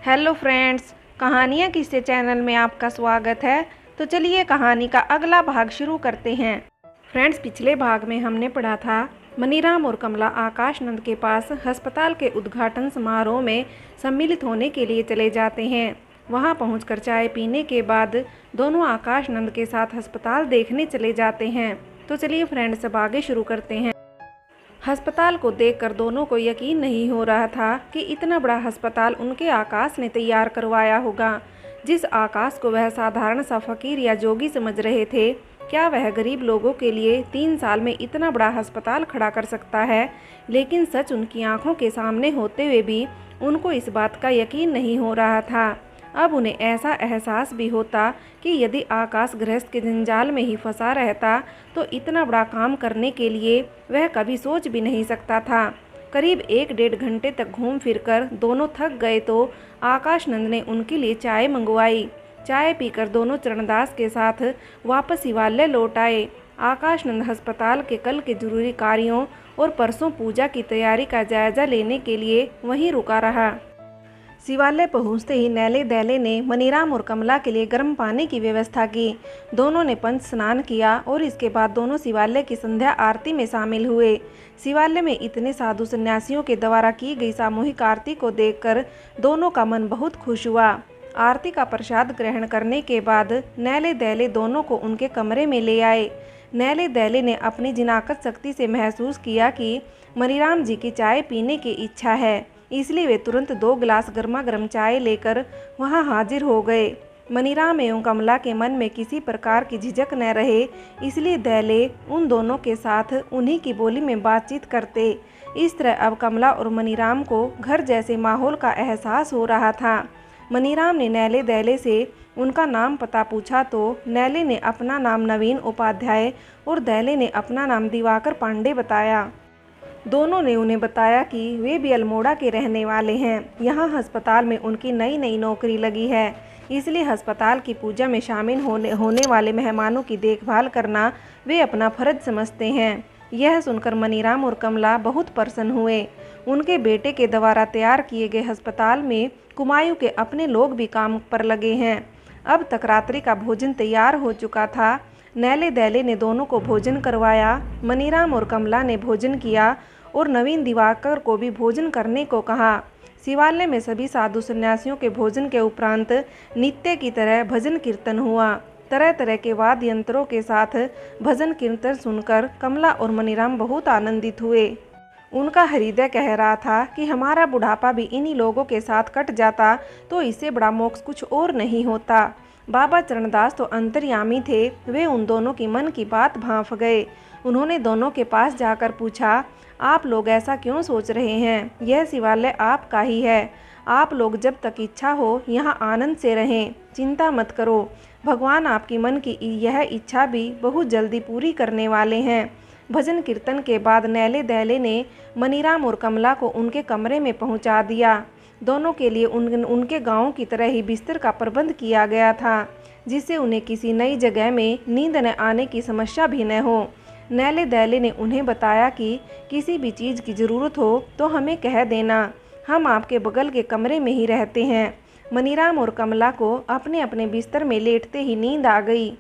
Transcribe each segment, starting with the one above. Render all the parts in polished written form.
Hello friends, कहानियाँ किस्से channel में आपका स्वागत है। तो चलिए कहानी का अगला भाग शुरू करते हैं। फ्रेंड्स, पिछले भाग में हमने पढ़ा था मनीराम और कमला आकाश नंद के पास अस्पताल के उद्घाटन समारोह में सम्मिलित होने के लिए चले जाते हैं। वहां पहुंचकर चाय पीने के बाद दोनों आकाश नंद के साथ अस्पताल देखने चले जाते हैं। तो चलिए फ्रेंड्स, अब आगे शुरू करते हैं। अस्पताल को देखकर दोनों को यकीन नहीं हो रहा था कि इतना बड़ा अस्पताल उनके आकाश ने तैयार करवाया होगा। जिस आकाश को वह साधारण सा फकीर या जोगी समझ रहे थे, क्या वह गरीब लोगों के लिए 3 साल में इतना बड़ा अस्पताल खड़ा कर सकता है। लेकिन सच उनकी आंखों के सामने होते हुए भी उनको इस बात का यकीन नहीं हो रहा था। अब उन्हें ऐसा एहसास भी होता कि यदि आकाश गृहस्थ के जंजाल में ही फंसा रहता तो इतना बड़ा काम करने के लिए वह कभी सोच भी नहीं सकता था। करीब 1-1.5 घंटे तक घूम फिरकर दोनों थक गए तो आकाश नंद ने उनके लिए चाय मंगवाई। चाय पीकर दोनों चरणदास के साथ वापस शिवालय लौट आए। आकाश नंद अस्पताल के कल के जरूरी कार्यों और परसों पूजा की तैयारी का जायजा लेने के लिए वहीं रुका रहा। शिवालय पहुंचते ही नैले दैले ने मनीराम और कमला के लिए गर्म पानी की व्यवस्था की। दोनों ने पंच स्नान किया और इसके बाद दोनों शिवालय की संध्या आरती में शामिल हुए। शिवालय में इतने साधु सन्यासियों के द्वारा की गई सामूहिक आरती को देखकर दोनों का मन बहुत खुश हुआ। आरती का प्रसाद ग्रहण करने के बाद नैले दैले दोनों को उनके कमरे में ले आए। नैले दैले ने अपनी जिनाकत शक्ति से महसूस किया कि मनीराम जी की चाय पीने की इच्छा है, इसलिए वे तुरंत 2 गिलास गर्मा गर्म चाय लेकर वहां हाजिर हो गए। मनीराम एवं कमला के मन में किसी प्रकार की झिझक न रहे, इसलिए दैले उन दोनों के साथ उन्हीं की बोली में बातचीत करते। इस तरह अब कमला और मनीराम को घर जैसे माहौल का एहसास हो रहा था। मनीराम ने नैले दैले से उनका नाम पता पूछा तो नैले ने अपना नाम नवीन उपाध्याय और दैले ने अपना नाम दिवाकर पांडे बताया। दोनों ने उन्हें बताया कि वे भी अल्मोड़ा के रहने वाले हैं। यहाँ अस्पताल में उनकी नई नई नौकरी लगी है, इसलिए अस्पताल की पूजा में शामिल होने वाले मेहमानों की देखभाल करना वे अपना फर्ज समझते हैं। यह सुनकर मनीराम और कमला बहुत प्रसन्न हुए। उनके बेटे के द्वारा तैयार किए गए अस्पताल में कुमायूं के अपने लोग भी काम पर लगे हैं। अब तक रात्रि का भोजन तैयार हो चुका था। नैले दैले ने दोनों को भोजन करवाया। मनीराम और कमला ने भोजन किया और नवीन दिवाकर को भी भोजन करने को कहा। शिवालय में सभी साधु सन्यासियों के भोजन के उपरांत नित्य की तरह भजन कीर्तन हुआ। तरह तरह के वाद्य यंत्रों के साथ भजन कीर्तन सुनकर कमला और मनीराम बहुत आनंदित हुए। उनका हृदय कह रहा था कि हमारा बुढ़ापा भी इन्हीं लोगों के साथ कट जाता तो इससे बड़ा मोक्ष कुछ और नहीं होता। बाबा चरणदास तो अंतर्यामी थे, वे उन दोनों की मन की बात भांप गए। उन्होंने दोनों के पास जाकर पूछा, आप लोग ऐसा क्यों सोच रहे हैं? यह शिवालय आपका ही है। आप लोग जब तक इच्छा हो यहाँ आनंद से रहें, चिंता मत करो। भगवान आपकी मन की यह इच्छा भी बहुत जल्दी पूरी करने वाले हैं। भजन कीर्तन के बाद नैले दैले ने मनीराम और कमला को उनके कमरे में पहुँचा दिया। दोनों के लिए उनके गाँव की तरह ही बिस्तर का प्रबंध किया गया था, जिससे उन्हें किसी नई जगह में नींद न आने की समस्या भी न हो। नैले दैले ने उन्हें बताया कि किसी भी चीज़ की ज़रूरत हो तो हमें कह देना, हम आपके बगल के कमरे में ही रहते हैं। मनीराम और कमला को अपने अपने बिस्तर में लेटते ही नींद आ गई।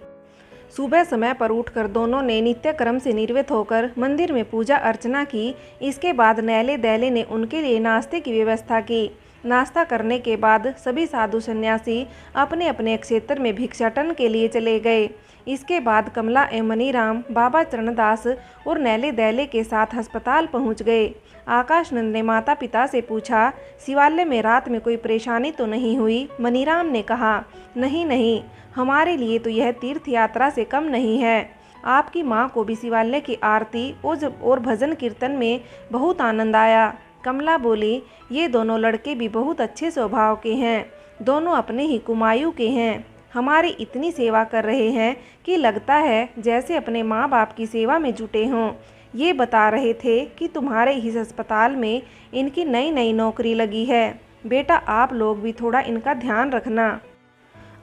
सुबह समय पर उठकर दोनों ने नित्य क्रम से निर्वित होकर मंदिर में पूजा अर्चना की। इसके बाद नैले दैले ने उनके लिए नाश्ते की व्यवस्था की। नाश्ता करने के बाद सभी साधु सन्यासी अपने अपने क्षेत्र में भिक्षाटन के लिए चले गए। इसके बाद कमला एवं मनीराम बाबा चरणदास और नैले दैले के साथ अस्पताल पहुंच गए। आकाश नंद ने माता पिता से पूछा, शिवालय में रात में कोई परेशानी तो नहीं हुई? मनीराम ने कहा, नहीं नहीं, हमारे लिए तो यह तीर्थ यात्रा से कम नहीं है। आपकी माँ को भी शिवालय की आरती और भजन कीर्तन में बहुत आनंद आया। कमला बोली, ये दोनों लड़के भी बहुत अच्छे स्वभाव के हैं, दोनों अपने ही कुमायूं के हैं। हमारी इतनी सेवा कर रहे हैं कि लगता है जैसे अपने माँ बाप की सेवा में जुटे हों। ये बता रहे थे कि तुम्हारे इस अस्पताल में इनकी नई नई नौकरी लगी है। बेटा, आप लोग भी थोड़ा इनका ध्यान रखना।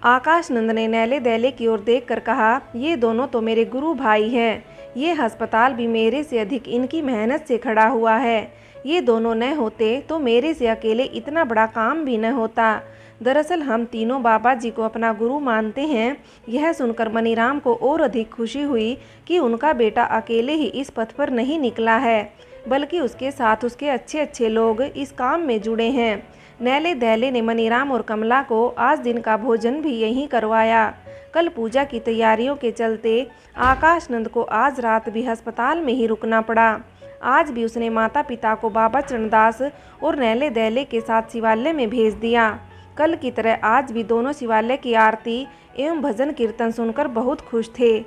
आकाश नंद ने नैले दैले की ओर देखकर कहा, ये दोनों तो मेरे गुरु भाई हैं। ये अस्पताल भी मेरे से अधिक इनकी मेहनत से खड़ा हुआ है। ये दोनों न होते तो मेरे से अकेले इतना बड़ा काम भी न होता। दरअसल हम तीनों बाबा जी को अपना गुरु मानते हैं। यह सुनकर मनीराम को और अधिक खुशी हुई कि उनका बेटा अकेले ही इस पथ पर नहीं निकला है, बल्कि उसके साथ उसके अच्छे अच्छे लोग इस काम में जुड़े हैं। नैले दैले ने मनीराम और कमला को आज दिन का भोजन भी यहीं करवाया। कल पूजा की तैयारियों के चलते आकाशनंद को आज रात भी अस्पताल में ही रुकना पड़ा। आज भी उसने माता पिता को बाबा चरणदास और नैले दैले के साथ शिवालय में भेज दिया। कल की तरह आज भी दोनों शिवालय की आरती एवं भजन कीर्तन सुनकर बहुत खुश थे।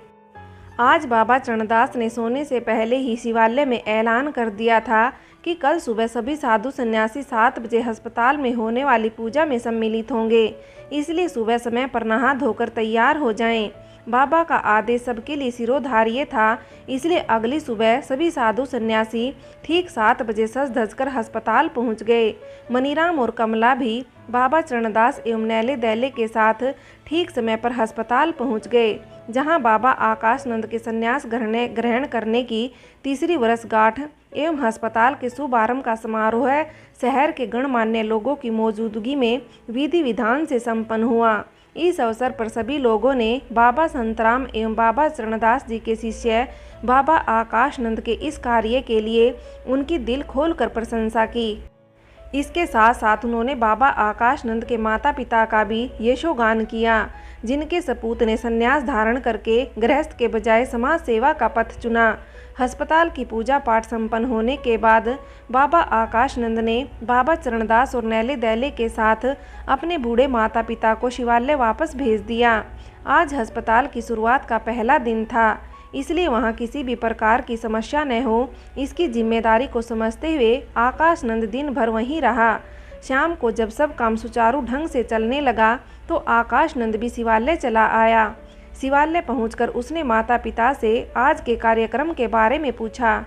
आज बाबा चरणदास ने सोने से पहले ही शिवालय में ऐलान कर दिया था कि कल सुबह सभी साधु सन्यासी 7 बजे अस्पताल में होने वाली पूजा में सम्मिलित होंगे, इसलिए सुबह समय पर नहा धोकर तैयार हो जाएं। बाबा का आदेश सबके लिए सिरोधार्य था, इसलिए अगली सुबह सभी साधु सन्यासी ठीक 7 बजे सज धज कर अस्पताल पहुंच गए। मनीराम और कमला भी बाबा चरणदास एवं नैले दैले के साथ ठीक समय पर अस्पताल पहुंच गए, जहां बाबा आकाशनंद के संन्यास ग्रहण करने की तीसरी वर्षगांठ एवं अस्पताल के शुभारंभ का समारोह शहर के गणमान्य लोगों की मौजूदगी में विधि विधान से संपन्न हुआ। इस अवसर पर सभी लोगों ने बाबा संतराम एवं बाबा चरणदास जी के शिष्य बाबा आकाशनंद के इस कार्य के लिए उनकी दिल खोलकर प्रशंसा की। इसके साथ साथ उन्होंने बाबा आकाशनंद के माता पिता का भी यशोगान किया, जिनके सपूत ने संन्यास धारण करके गृहस्थ के बजाय समाज सेवा का पथ चुना। अस्पताल की पूजा पाठ संपन्न होने के बाद बाबा आकाशनंद ने बाबा चरणदास और नैले दैले के साथ अपने बूढ़े माता पिता को शिवालय वापस भेज दिया। आज अस्पताल की शुरुआत का पहला दिन था, इसलिए वहां किसी भी प्रकार की समस्या न हो, इसकी जिम्मेदारी को समझते हुए आकाशनंद दिन भर वहीं रहा। शाम को जब सब काम सुचारू ढंग से चलने लगा तो आकाशनंद भी शिवालय चला आया। शिवालय पहुंचकर उसने माता पिता से आज के कार्यक्रम के बारे में पूछा।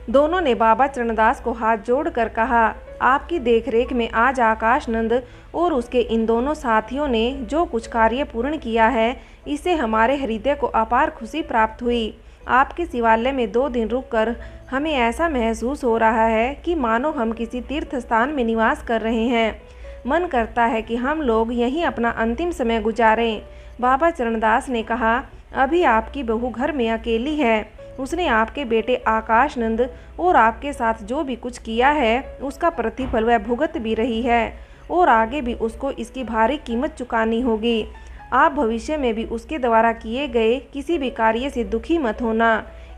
दोनों ने बाबा चरणदास को हाथ जोड़कर कहा, आपकी देखरेख में आज आकाशनंद और उसके इन दोनों साथियों ने जो कुछ कार्य पूर्ण किया है, इससे हमारे हृदय को अपार खुशी प्राप्त हुई। आपके शिवालय में 2 दिन रुककर हमें ऐसा महसूस हो रहा है कि मानो हम किसी तीर्थ स्थान में निवास कर रहे हैं। मन करता है कि हम लोग यहीं अपना अंतिम समय गुजारें। बाबा चरणदास ने कहा, अभी आपकी बहू घर में अकेली है। उसने आपके बेटे आकाशनंद और आपके साथ जो भी कुछ किया है उसका प्रतिफल वह भुगत भी रही है और आगे भी उसको इसकी भारी कीमत चुकानी होगी। आप भविष्य में भी उसके द्वारा किए गए किसी भी कार्य से दुखी मत होना।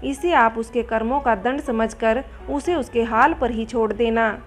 इसे आप उसके कर्मों का दंड समझकर उसे उसके हाल पर ही छोड़ देना।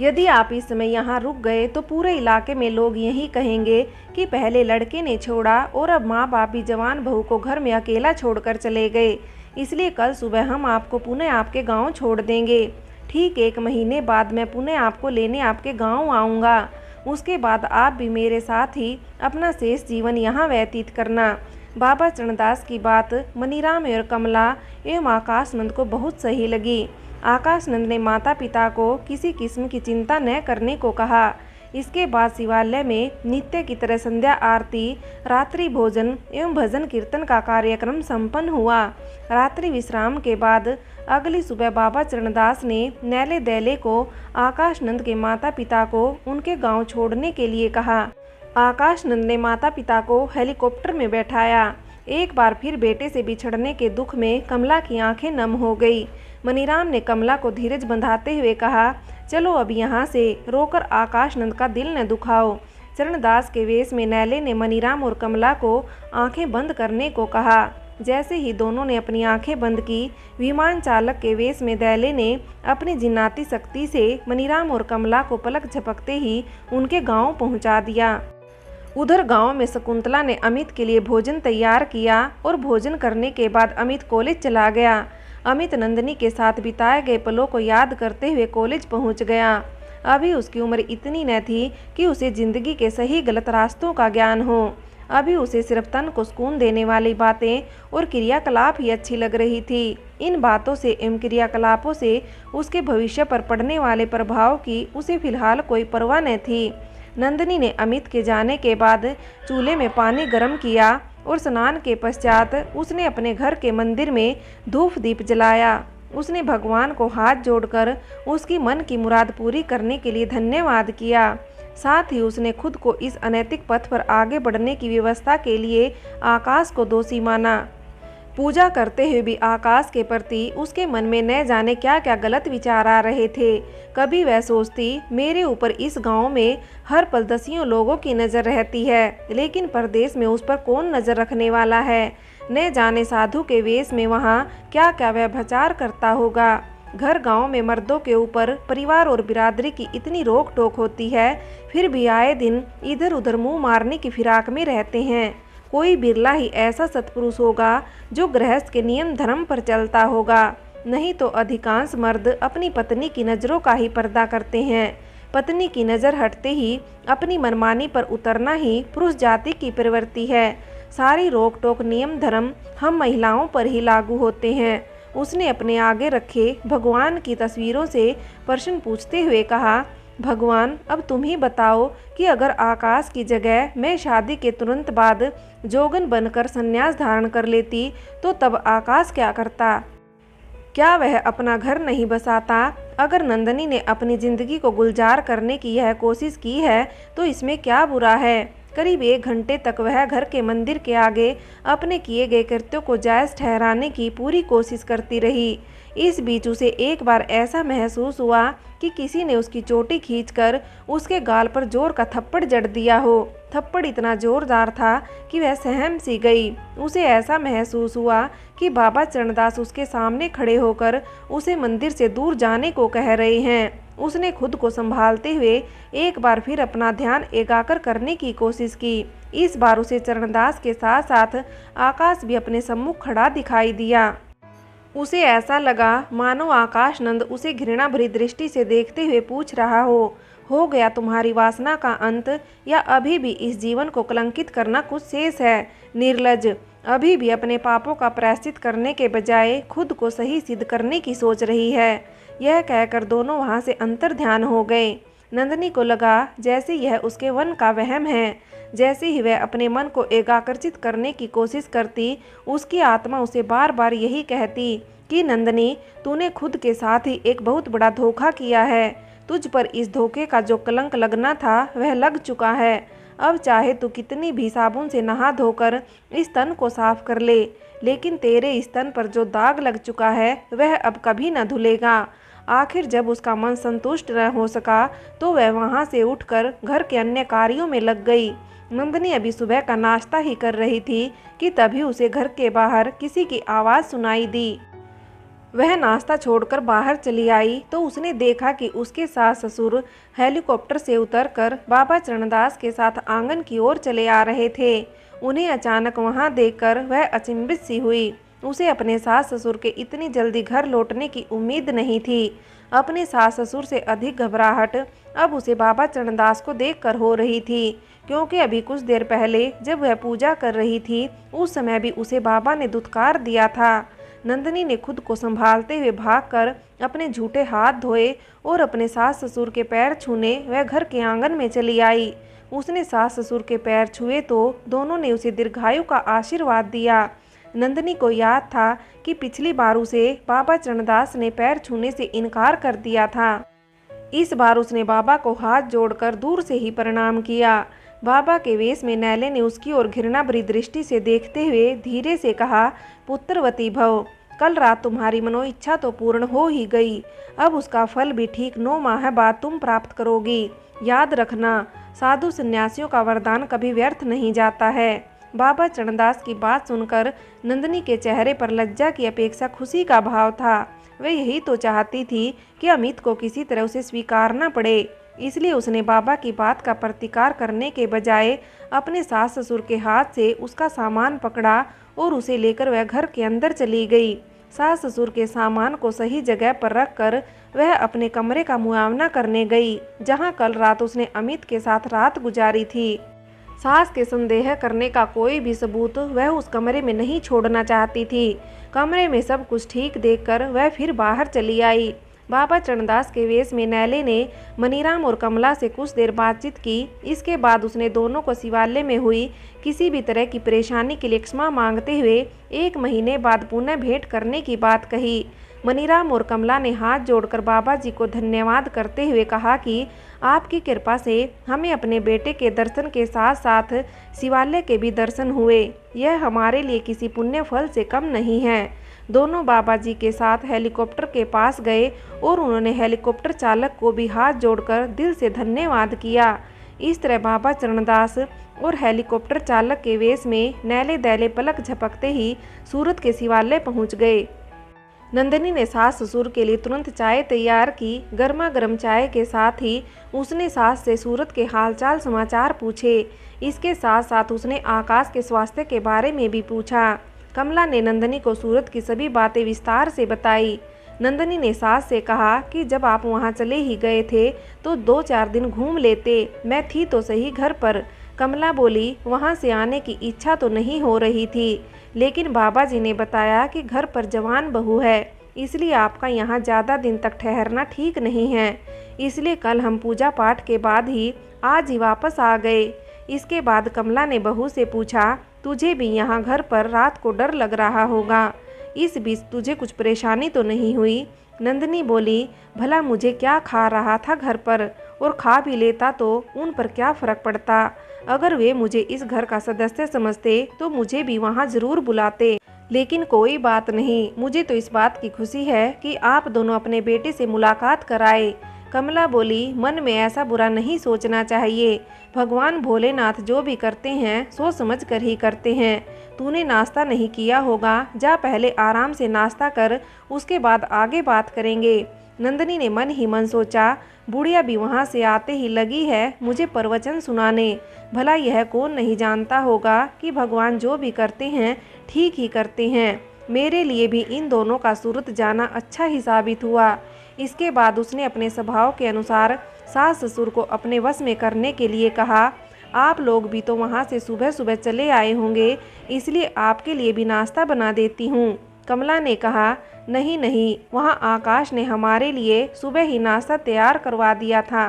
यदि आप इस समय यहाँ रुक गए तो पूरे इलाके में लोग यही कहेंगे कि पहले लड़के ने छोड़ा और अब माँ बाप भी जवान बहू को घर में अकेला छोड़कर चले गए। इसलिए कल सुबह हम आपको पुनः आपके गांव छोड़ देंगे। ठीक 1 महीने बाद मैं पुनः आपको लेने आपके गांव आऊँगा। उसके बाद आप भी मेरे साथ ही अपना शेष जीवन यहाँ व्यतीत करना। बाबा चरणदास की बात मनीराम और कमला एवं आकाशनंद को बहुत सही लगी। आकाशनंद ने माता पिता को किसी किस्म की चिंता न करने को कहा। इसके बाद शिवालय में नित्य की तरह संध्या आरती, रात्रि भोजन एवं भजन कीर्तन का कार्यक्रम संपन्न हुआ। रात्रि विश्राम के बाद अगली सुबह बाबा चरणदास ने नैले दैले को आकाशनंद के माता पिता को उनके गांव छोड़ने के लिए कहा। आकाशनंद ने माता पिता को हेलीकॉप्टर में बैठाया। एक बार फिर बेटे से बिछड़ने के दुख में कमला की आंखें नम हो गई। मनीराम ने कमला को धीरज बंधाते हुए कहा, चलो अब यहाँ से रोकर आकाशनंद का दिल न दुखाओ। चरणदास के वेश में नैले ने मनीराम और कमला को आंखें बंद करने को कहा। जैसे ही दोनों ने अपनी आंखें बंद की, विमान चालक के वेश में दैले ने अपनी जिन्नाती शक्ति से मनीराम और कमला को पलक झपकते ही उनके गांव पहुंचा दिया। उधर गांव में शकुंतला ने अमित के लिए भोजन तैयार किया और भोजन करने के बाद अमित कॉलेज चला गया। अमित नंदिनी के साथ बिताए गए पलों को याद करते हुए कॉलेज पहुंच गया। अभी उसकी उम्र इतनी न थी कि उसे जिंदगी के सही गलत रास्तों का ज्ञान हो। अभी उसे सिर्फ तन को सुकून देने वाली बातें और क्रियाकलाप ही अच्छी लग रही थी। इन बातों से एवं क्रियाकलापों से उसके भविष्य पर पड़ने वाले प्रभाव की उसे फिलहाल कोई परवाह न थी। नंदिनी ने अमित के जाने के बाद चूल्हे में पानी गर्म किया और स्नान के पश्चात उसने अपने घर के मंदिर में धूप दीप जलाया। उसने भगवान को हाथ जोड़कर उसकी मन की मुराद पूरी करने के लिए धन्यवाद किया। साथ ही उसने खुद को इस अनैतिक पथ पर आगे बढ़ने की व्यवस्था के लिए आकाश को दोषी माना। पूजा करते हुए भी आकाश के प्रति उसके मन में न जाने क्या क्या गलत विचार आ रहे थे। कभी वह सोचती, मेरे ऊपर इस गांव में हर पल दसियों लोगों की नज़र रहती है, लेकिन परदेश में उस पर कौन नज़र रखने वाला है। न जाने साधु के वेश में वहाँ क्या क्या व्यभिचार करता होगा। घर गांव में मर्दों के ऊपर परिवार और बिरादरी की इतनी रोक टोक होती है, फिर भी आए दिन इधर उधर मुंह मारने की फिराक में रहते हैं। कोई बिरला ही ऐसा सत्पुरुष होगा जो गृहस्थ के नियम धर्म पर चलता होगा, नहीं तो अधिकांश मर्द अपनी पत्नी की नज़रों का ही पर्दा करते हैं। पत्नी की नज़र हटते ही अपनी मनमानी पर उतरना ही पुरुष जाति की प्रवृत्ति है। सारी रोक टोक नियम धर्म हम महिलाओं पर ही लागू होते हैं। उसने अपने आगे रखे भगवान की तस्वीरों से प्रश्न पूछते हुए कहा, भगवान अब तुम ही बताओ कि अगर आकाश की जगह मैं शादी के तुरंत बाद जोगन बनकर संन्यास धारण कर लेती तो तब आकाश क्या करता? क्या वह अपना घर नहीं बसाता? अगर नंदिनी ने अपनी जिंदगी को गुलजार करने की यह कोशिश की है तो इसमें क्या बुरा है। करीब 1 घंटे तक वह घर के मंदिर के आगे अपने किए गए कृत्यों को जायज़ ठहराने की पूरी कोशिश करती रही। इस बीच उसे एक बार ऐसा महसूस हुआ कि किसी ने उसकी चोटी खींचकर उसके गाल पर जोर का थप्पड़ जड़ दिया हो। थप्पड़ इतना जोरदार था कि वह सहम सी गई। उसे ऐसा महसूस हुआ कि बाबा चरणदास उसके सामने खड़े होकर उसे मंदिर से दूर जाने को कह रहे हैं। उसने खुद को संभालते हुए एक बार फिर अपना ध्यान एकाग्र करने की कोशिश की। इस बार उसे चरणदास के साथ साथ आकाश भी अपने सम्मुख खड़ा दिखाई दिया। उसे ऐसा लगा मानो आकाश नंद उसे घृणा भरी दृष्टि से देखते हुए पूछ रहा हो गया तुम्हारी वासना का अंत, या अभी भी इस जीवन को कलंकित करना कुछ शेष है? निर्लज, अभी भी अपने पापों का प्रायश्चित करने के बजाय खुद को सही सिद्ध करने की सोच रही है। यह कहकर दोनों वहां से अंतर्ध्यान हो गए। नंदिनी को लगा जैसे यह उसके मन का वहम है। जैसे ही वह अपने मन को एकाग्रचित करने की कोशिश करती, उसकी आत्मा उसे बार बार यही कहती कि नंदिनी, तूने खुद के साथ ही एक बहुत बड़ा धोखा किया है। तुझ पर इस धोखे का जो कलंक लगना था वह लग चुका है। अब चाहे तू कितनी भी साबुन से नहा धोकर इस तन को साफ कर ले, लेकिन तेरे इस तन पर जो दाग लग चुका है वह अब कभी न धुलेगा। आखिर जब उसका मन संतुष्ट न हो सका तो वह वहां से उठकर घर के अन्य कार्यों में लग गई। नंदिनी अभी सुबह का नाश्ता ही कर रही थी कि तभी उसे घर के बाहर किसी की आवाज़ सुनाई दी। वह नाश्ता छोड़कर बाहर चली आई तो उसने देखा कि उसके सास ससुर हेलीकॉप्टर से उतरकर बाबा चरणदास के साथ आंगन की ओर चले आ रहे थे। उन्हें अचानक वहां देखकर वह अचंभित सी हुई। उसे अपने सास ससुर के इतनी जल्दी घर लौटने की उम्मीद नहीं थी। अपने सास ससुर से अधिक घबराहट अब उसे बाबा चरणदास को देखकर हो रही थी, क्योंकि अभी कुछ देर पहले जब वह पूजा कर रही थी उस समय भी उसे बाबा ने दुत्कार दिया था। नंदिनी ने खुद को संभालते हुए भागकर अपने झूठे हाथ धोए और अपने सास ससुर के पैर छूने वह घर के आंगन में चली आई। उसने सास ससुर के पैर छुए तो दोनों ने उसे दीर्घायु का आशीर्वाद दिया। नंदिनी को याद था कि पिछली बार उसे बाबा चरणदास ने पैर छूने से इनकार कर दिया था। इस बार उसने बाबा को हाथ जोड़कर दूर से ही प्रणाम किया। बाबा के वेश में नैले ने उसकी ओर घृणा भरी दृष्टि से देखते हुए धीरे से कहा, पुत्रवती भव, कल रात तुम्हारी मनोइच्छा तो पूर्ण हो ही गई। अब उसका फल भी ठीक 9 माह बाद तुम प्राप्त करोगी। याद रखना, साधु सन्यासियों का वरदान कभी व्यर्थ नहीं जाता है। बाबा चरणदास की बात सुनकर नंदिनी के चेहरे पर लज्जा की अपेक्षा खुशी का भाव था। वह यही तो चाहती थी कि अमित को किसी तरह उसे स्वीकारना पड़े। इसलिए उसने बाबा की बात का प्रतिकार करने के बजाय अपने सास ससुर के हाथ से उसका सामान पकड़ा और उसे लेकर वह घर के अंदर चली गई। सास ससुर के सामान को सही जगह पर रखकर वह अपने कमरे का मुआयना करने गई, जहां कल रात उसने अमित के साथ रात गुजारी थी। सास के संदेह करने का कोई भी सबूत वह उस कमरे में नहीं छोड़ना चाहती थी। कमरे में सब कुछ ठीक देखकर वह फिर बाहर चली आई। बाबा चरणदास के वेश में नैले ने मनीराम और कमला से कुछ देर बातचीत की। इसके बाद उसने दोनों को शिवालय में हुई किसी भी तरह की परेशानी के लिए क्षमा मांगते हुए 1 महीने बाद पुनः भेंट करने की बात कही। मनीराम और कमला ने हाथ जोड़कर बाबा जी को धन्यवाद करते हुए कहा कि आपकी कृपा से हमें अपने बेटे के दर्शन के साथ साथ शिवालय के भी दर्शन हुए। यह हमारे लिए किसी पुण्य फल से कम नहीं है। दोनों बाबा जी के साथ हेलीकॉप्टर के पास गए और उन्होंने हेलीकॉप्टर चालक को भी हाथ जोड़कर दिल से धन्यवाद किया। इस तरह बाबा चरणदास और हेलीकॉप्टर चालक के वेश में नैले दैले पलक झपकते ही सूरत के शिवालय पहुंच गए। नंदिनी ने सास ससुर के लिए तुरंत चाय तैयार की। गर्मा गर्म चाय के साथ ही उसने सास से सूरत के हालचाल समाचार पूछे। इसके साथ साथ उसने आकाश के स्वास्थ्य के बारे में भी पूछा। कमला ने नंदिनी को सूरत की सभी बातें विस्तार से बताई। नंदिनी ने सास से कहा कि जब आप वहां चले ही गए थे तो 2-4 दिन घूम लेते, मैं थी तो सही घर पर। कमला बोली, वहां से आने की इच्छा तो नहीं हो रही थी, लेकिन बाबा जी ने बताया कि घर पर जवान बहू है, इसलिए आपका यहाँ ज़्यादा दिन तक ठहरना ठीक नहीं है। इसलिए कल हम पूजा पाठ के बाद ही आज ही वापस आ गए। इसके बाद कमला ने बहू से पूछा, तुझे भी यहाँ घर पर रात को डर लग रहा होगा, इस बीच तुझे कुछ परेशानी तो नहीं हुई? नंदिनी बोली, भला मुझे क्या खा रहा था घर पर, और खा भी लेता तो उन पर क्या फ़र्क पड़ता। अगर वे मुझे इस घर का सदस्य समझते तो मुझे भी वहाँ ज़रूर बुलाते। लेकिन कोई बात नहीं, मुझे तो इस बात की खुशी है कि आप दोनों अपने बेटे से मुलाकात कराए। कमला बोली, मन में ऐसा बुरा नहीं सोचना चाहिए। भगवान भोलेनाथ जो भी करते हैं सोच समझ कर ही करते हैं। तूने नाश्ता नहीं किया होगा, जा पहले आराम से नाश्ता कर, उसके बाद आगे बात करेंगे। नंदिनी ने मन ही मन सोचा, बुढ़िया भी वहाँ से आते ही लगी है मुझे प्रवचन सुनाने। भला यह कौन नहीं जानता होगा कि भगवान जो भी करते हैं ठीक ही करते हैं। मेरे लिए भी इन दोनों का सूरत जाना अच्छा ही साबित हुआ। इसके बाद उसने अपने स्वभाव के अनुसार सास ससुर को अपने वश में करने के लिए कहा, आप लोग भी तो वहाँ से सुबह सुबह चले आए होंगे, इसलिए आपके लिए भी नाश्ता बना देती हूँ। कमला ने कहा, नहीं नहीं, वहाँ आकाश ने हमारे लिए सुबह ही नाश्ता तैयार करवा दिया था।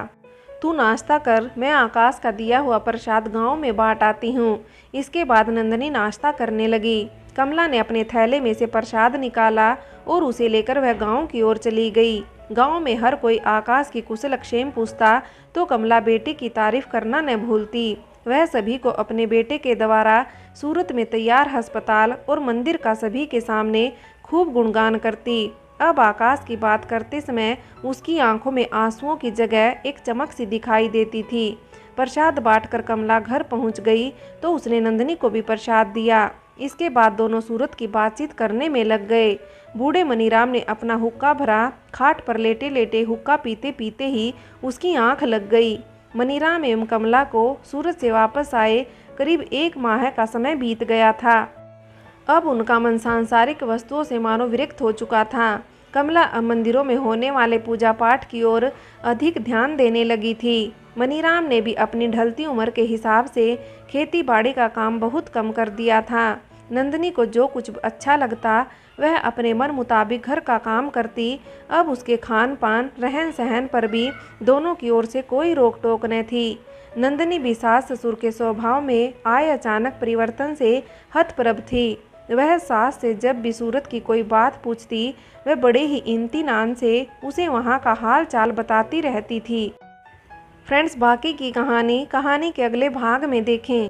तू नाश्ता कर, मैं आकाश का दिया हुआ प्रसाद गांव में बांट आती हूँ। इसके बाद नंदिनी नाश्ता करने लगी। कमला ने अपने थैले में से प्रसाद निकाला और उसे लेकर वह गांव की ओर चली गई। गांव में हर कोई आकाश की कुशल क्षेम पूछता तो कमला बेटे की तारीफ करना न भूलती। वह सभी को अपने बेटे के द्वारा सूरत में तैयार अस्पताल और मंदिर का सभी के सामने खूब गुणगान करती। अब आकाश की बात करते समय उसकी आंखों में आंसुओं की जगह एक चमक सी दिखाई देती थी। प्रसाद बांटकर कमला घर पहुंच गई तो उसने नंदिनी को भी प्रसाद दिया। इसके बाद दोनों सूरत की बातचीत करने में लग गए। बूढ़े मनीराम ने अपना हुक्का भरा। खाट पर लेटे लेटे हुक्का पीते पीते ही उसकी आंख लग गई। मनीराम एवं कमला को सूरत से वापस आए करीब 1 माह का समय बीत गया था। अब उनका मन सांसारिक वस्तुओं से मानो विरक्त हो चुका था। कमला अब मंदिरों में होने वाले पूजा पाठ की ओर अधिक ध्यान देने लगी थी। मनीराम ने भी अपनी ढलती उम्र के हिसाब से खेती बाड़ी का काम बहुत कम कर दिया था। नंदिनी को जो कुछ अच्छा लगता वह अपने मन मुताबिक घर का काम करती। अब उसके खान पान रहन सहन पर भी दोनों की ओर से कोई रोक टोक न थी। नंदिनी भी सास ससुर के स्वभाव में आए अचानक परिवर्तन से हतप्रभ थी। वह सास से जब भी सूरत की कोई बात पूछती वह बड़े ही इम्तिनान से उसे वहाँ का हाल चाल बताती रहती थी। फ्रेंड्स, बाकी की कहानी के अगले भाग में देखें।